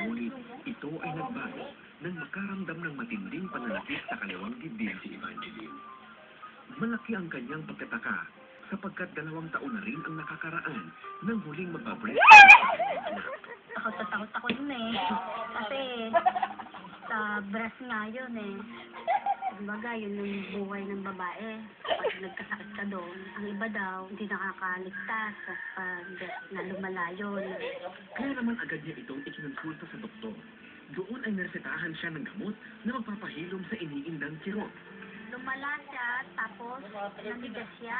Ngunit ito ay nagbago nang makaramdam ng matinding pananakit sa kaliwang dibdib si Evangeline. Malaki ang kanyang pagtataka sapagkat 2 taon na rin ang nakakaraan nang huling magpa-breast. Takot ako dun eh. Kasi sa breast nga yun eh. Kumbaga, yun yung buhay ng babae. Pag nagkasakit ka doon, ang iba daw, hindi nakakaligtas pag na lumala yun. Kaya naman agad niya itong ikinonsulta sa doktor. Doon ay naresetahan siya ng gamot na magpapahilom sa iniindang kirot. Lumala siya, tapos namigas siya.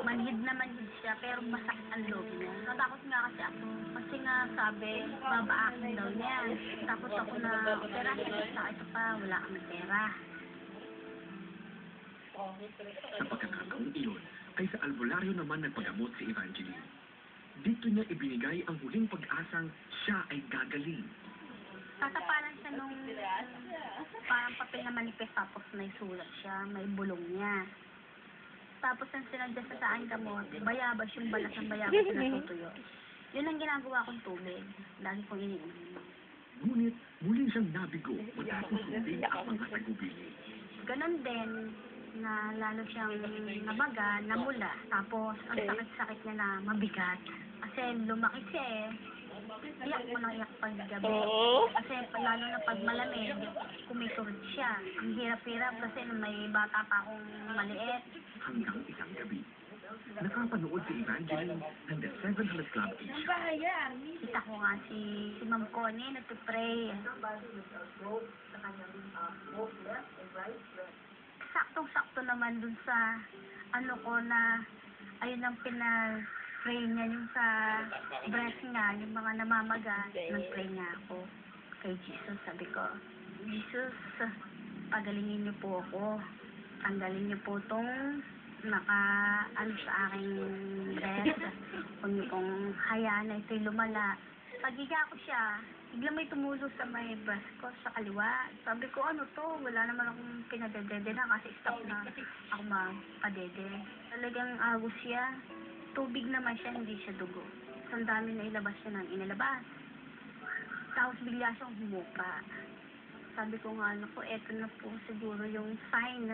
Manhid na manhid siya, pero masakit ang loob niya. Natakot nga kasi ako. Kasi nga sabi, babaakin daw niya. Tapos ako na, opera, sa ito pa, wala kang pera. Sa pagkakataong iyon, ay sa albularyo naman nagpagamot si Evangeline. Dito niya ibinigay ang huling pag-asang siya ay gagaling. Tatapalan siya nung parang papel na manipis, tapos may sulat siya, may bulong niya. Tapos ang sinadya sa akin gamot, bayabas, yung balas ng bayabas na natutuyo. Yun ang ginagawa kong tubig, dahil kong iniinom. Ngunit muli siyang nabigo matapos sundin ang mga tagubili. Ganon din, na lalo siyang nabaga, namula. Tapos ang sakit-sakit niya na mabigat. Kasi lumaki siya eh. Iyak ko nang iyak pag gabi. Kasi lalo na pag malamig, kumiturod siya. Ang hirap-hirap kasi may bata pa akong maliit. Hanggang isang gabi, nakapanood si Evangeline ng The 700 Club Asia. Kita ko nga si Ma'am Connie nagpipray. Saktong-sakto naman dun sa ano ko na ayun ang pinag-pray niya yung sa breast nga, yung mga namamaga. Nag-pray nga ako kay Jesus. Sabi ko, Jesus, pagalingin niyo po ako. Tanggalin niyo po itong ano sa aking breast. Huwag niyo pong hayaan na ito'y lumala. Pagiga ko siya, biglang may tumulo sa may breast ko sa kaliwa. Sabi ko, ano to? Wala naman akong pinadedede na kasi stop na ako magpadede. Talagang agos siya. Tubig naman siya, hindi siya dugo. Ang dami na ilabas siya ng inilabas. Tapos bigla siyang humupa. Sabi ko nga, ano po, eto na po siguro yung sign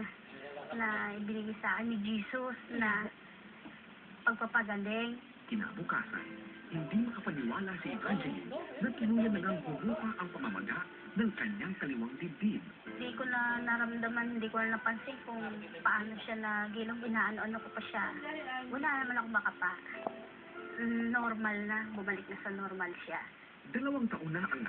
na ibinigay sa akin ni Jesus na pagpapagaling. Kinabukasan, hindi makapaniwala si Evangeline na tuluyan na ngang humupa ang pamamaga ng kanyang kaliwang dibdib. Hindi ko na naramdaman, hindi ko na napansin kung paano siya nagilong, inaano-ano ko pa siya. Wala naman ako makapa. Normal na, bumalik na sa normal siya. 2 taon na ang